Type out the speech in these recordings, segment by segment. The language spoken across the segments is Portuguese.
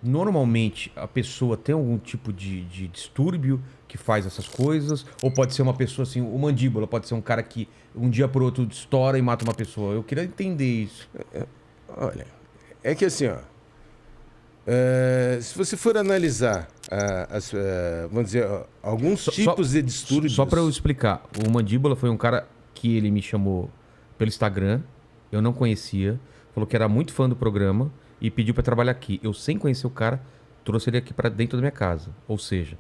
Normalmente a pessoa tem algum tipo de distúrbio que faz essas coisas? Ou pode ser uma pessoa assim, o mandíbula pode ser um cara que um dia por outro estoura e mata uma pessoa. Eu queria entender isso. Olha, é que assim, ó, se você for analisar, vamos dizer, alguns tipos de distúrbios... Só para eu explicar, o mandíbula foi um cara que ele me chamou pelo Instagram, eu não conhecia, falou que era muito fã do programa e pediu para trabalhar aqui. Eu, sem conhecer o cara, trouxe ele aqui para dentro da minha casa. Ou seja...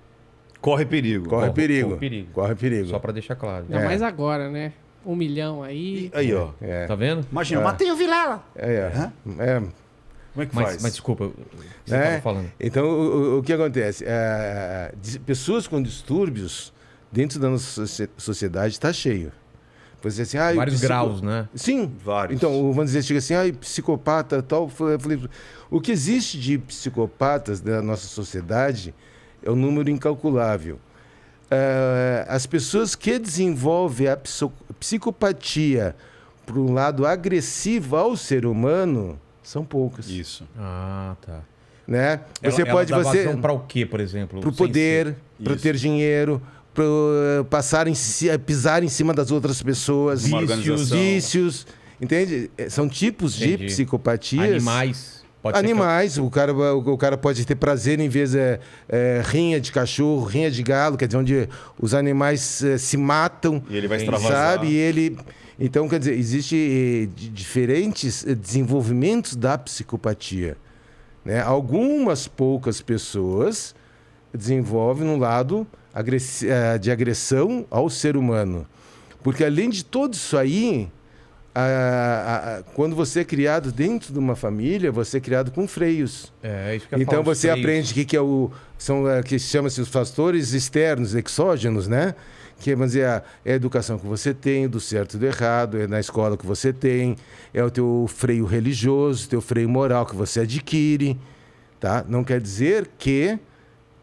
Corre perigo. Corre perigo. Corre perigo. Só para deixar claro. Ainda mais agora, né? 1 milhão aí. Aí, ó. Tá vendo? Imagina, matei o Vilela. Como é que faz? Mas desculpa, você estava falando. Então, o que acontece? Pessoas com distúrbios dentro da nossa sociedade está cheio. Você assim, vários graus, né? Sim, vários. Então, vamos dizer, chega assim, psicopata, tal. O que existe de psicopatas da nossa sociedade é um número incalculável. As pessoas que desenvolvem a psicopatia para um lado agressivo ao ser humano são poucas. Isso. Ah, tá. Né? Você pode fazer para o quê, por exemplo? Para o poder, para ter dinheiro, para pisar em cima das outras pessoas, vícios, entende? São tipos de psicopatias. Animais. Animais, o cara pode ter prazer em ver rinha de cachorro, rinha de galo, quer dizer, onde os animais se matam. E ele vai extravasar. Sabe? Então, quer dizer, existe diferentes desenvolvimentos da psicopatia. Né? Algumas poucas pessoas desenvolvem um lado de agressão ao ser humano. Porque além de tudo isso aí, quando você é criado dentro de uma família, você é criado com freios. Isso que eu então falo, você aprende que chama-se os fatores externos, exógenos, né? Que vamos dizer, é a educação que você tem, do certo e do errado, é na escola que você tem, é o teu freio religioso, teu freio moral que você adquire, tá? Não quer dizer que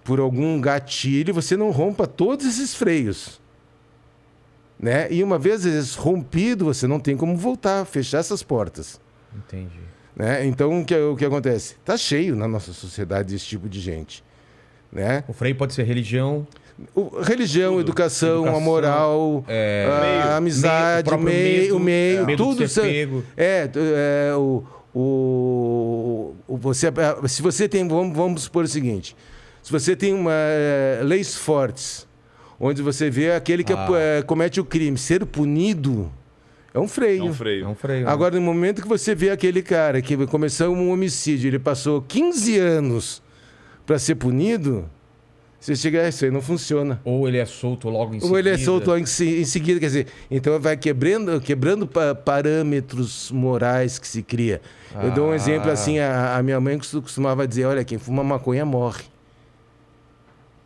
por algum gatilho você não rompa todos esses freios. Né? E uma vez rompido, você não tem como voltar, fechar essas portas. Entendi. Né? Então, o que acontece? Está cheio na nossa sociedade esse tipo de gente. Né? O freio pode ser religião... Religião, educação, a moral, a amizade, o meio, tudo isso. Se você tem, vamos supor o seguinte, se você tem leis fortes, onde você vê aquele que comete o crime ser punido, é um freio. É um freio. Agora, no momento que você vê aquele cara que começou um homicídio, ele passou 15 anos para ser punido, você chega, isso aí não funciona. Ou ele é solto logo em seguida. Ou ele é solto logo em seguida, quer dizer, então vai quebrando parâmetros morais que se cria. Eu dou um exemplo assim, a minha mãe costumava dizer, olha, quem fuma maconha morre.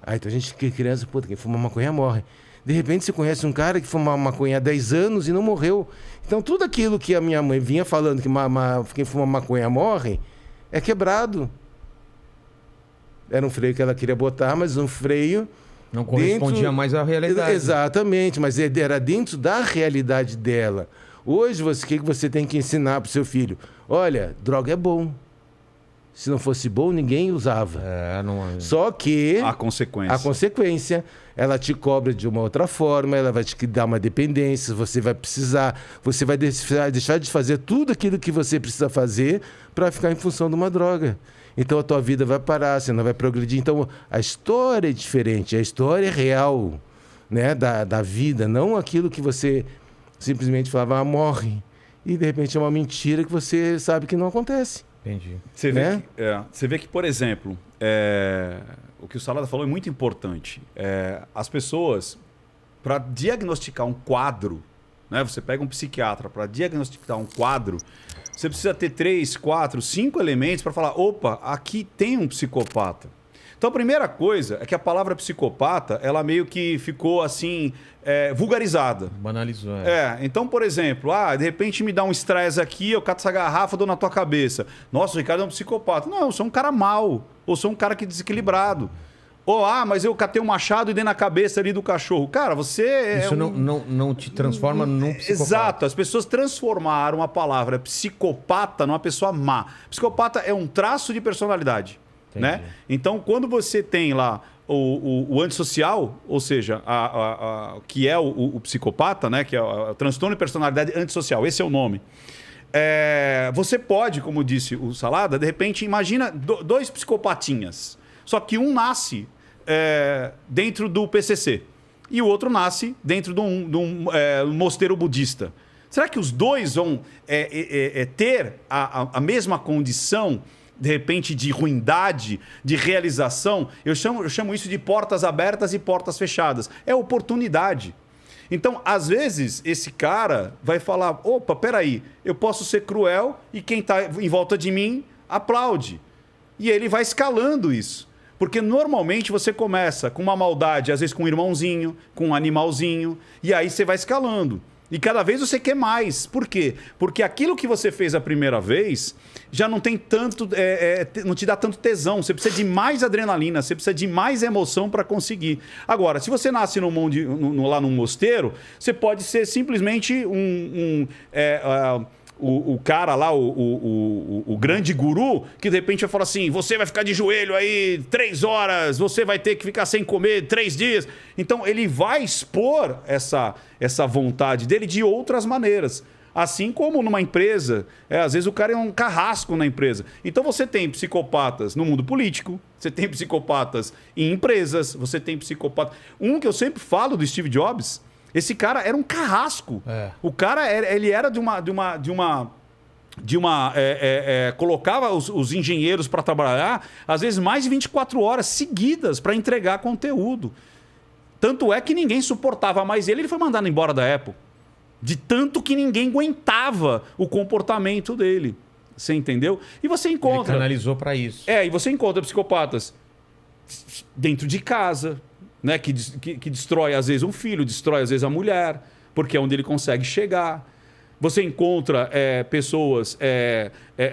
Então a gente, criança, quem fuma maconha morre. De repente você conhece um cara que fuma maconha há 10 anos e não morreu. Então tudo aquilo que a minha mãe vinha falando que quem fuma maconha morre, é quebrado. Era um freio que ela queria botar, mas um freio... Não correspondia mais à realidade. Exatamente, mas era dentro da realidade dela. Hoje, o que você tem que ensinar para o seu filho? Olha, droga é bom. Se não fosse bom, ninguém usava. Só que... A consequência, ela te cobra de uma outra forma, ela vai te dar uma dependência, você vai precisar... Você vai deixar de fazer tudo aquilo que você precisa fazer para ficar em função de uma droga. Então a tua vida vai parar, você não vai progredir. Então a história é diferente, a história é real, né, da vida, não aquilo que você simplesmente falava, morre. E de repente é uma mentira que você sabe que não acontece. Entendi. Você vê que, por exemplo, o que o Salada falou é muito importante. As pessoas, para diagnosticar um quadro, né, você pega um psiquiatra para diagnosticar um quadro, você precisa ter 3, 4, 5 elementos para falar, opa, aqui tem um psicopata. Então a primeira coisa é que a palavra psicopata, ela meio que ficou assim, vulgarizada. Banalizou. Então, por exemplo, de repente me dá um estresse aqui, eu cato essa garrafa, dou na tua cabeça. Nossa, o Ricardo é um psicopata. Não, eu sou um cara mau, ou sou um cara que desequilibrado. Ou, mas eu catei um machado e dei na cabeça ali do cachorro. Cara, você Isso não te transforma num psicopata. Exato. As pessoas transformaram a palavra psicopata numa pessoa má. Psicopata é um traço de personalidade. né? Então, quando você tem lá o antissocial, ou seja, que é o psicopata, né? Que é o transtorno de personalidade antissocial, esse é o nome. Você pode, como disse o Salada, de repente, imagina dois psicopatinhas. Só que um nasce dentro do PCC e o outro nasce dentro de um mosteiro budista. Será que os dois vão ter a mesma condição, de repente, de ruindade, de realização? Eu chamo isso de portas abertas e portas fechadas. É oportunidade. Então, às vezes, esse cara vai falar, opa, peraí, eu posso ser cruel e quem está em volta de mim aplaude. E ele vai escalando isso. Porque normalmente você começa com uma maldade, às vezes com um irmãozinho, com um animalzinho, e aí você vai escalando. E cada vez você quer mais. Por quê? Porque aquilo que você fez a primeira vez já não tem tanto, não te dá tanto tesão. Você precisa de mais adrenalina, você precisa de mais emoção para conseguir. Agora, se você nasce lá num mosteiro, você pode ser simplesmente o cara lá, o grande guru, que de repente vai falar assim, você vai ficar de joelho aí 3 horas, você vai ter que ficar sem comer 3 dias. Então ele vai expor essa vontade dele de outras maneiras. Assim como numa empresa, às vezes o cara é um carrasco na empresa. Então você tem psicopatas no mundo político, você tem psicopatas em empresas, você tem psicopatas... Um que eu sempre falo do Steve Jobs, esse cara era um carrasco. O cara, ele era colocava os engenheiros para trabalhar, às vezes mais de 24 horas seguidas para entregar conteúdo. Tanto é que ninguém suportava mais ele foi mandado embora da Apple. De tanto que ninguém aguentava o comportamento dele. Você entendeu? E você encontra... Ele canalizou para isso. E você encontra psicopatas dentro de casa, né? Que destrói às vezes um filho, destrói às vezes a mulher, porque é onde ele consegue chegar. Você encontra pessoas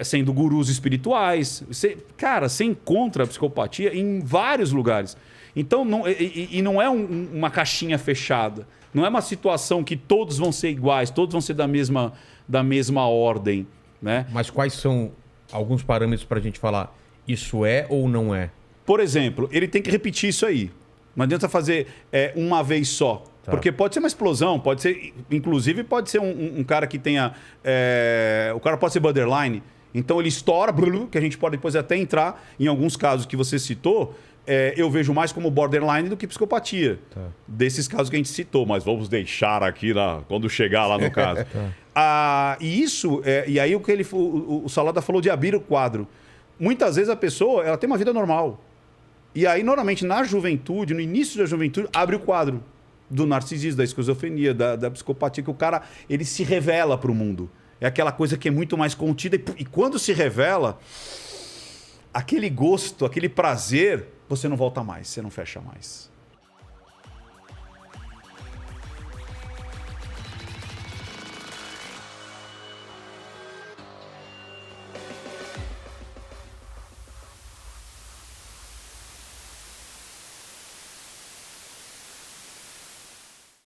sendo gurus espirituais. Você encontra a psicopatia em vários lugares. Então, não é uma caixinha fechada. Não é uma situação que todos vão ser iguais, todos vão ser da mesma ordem, né? Mas quais são alguns parâmetros para a gente falar isso é ou não é? Por exemplo, ele tem que repetir isso aí. Não adianta fazer uma vez só. Tá. Porque pode ser uma explosão, pode ser... Inclusive, pode ser um cara que tenha... o cara pode ser borderline. Então, ele estoura, que a gente pode depois até entrar em alguns casos que você citou... eu vejo mais como borderline do que psicopatia. Tá. Desses casos que a gente citou, mas vamos deixar aqui quando chegar lá no caso. Tá. E isso, e aí o que o Salada falou de abrir o quadro. Muitas vezes a pessoa ela tem uma vida normal. E aí, normalmente, na juventude, no início da juventude, abre o quadro do narcisismo, da esquizofrenia, da psicopatia, que o cara ele se revela para o mundo. É aquela coisa que é muito mais contida. E quando se revela, aquele gosto, aquele prazer... você não volta mais, você não fecha mais.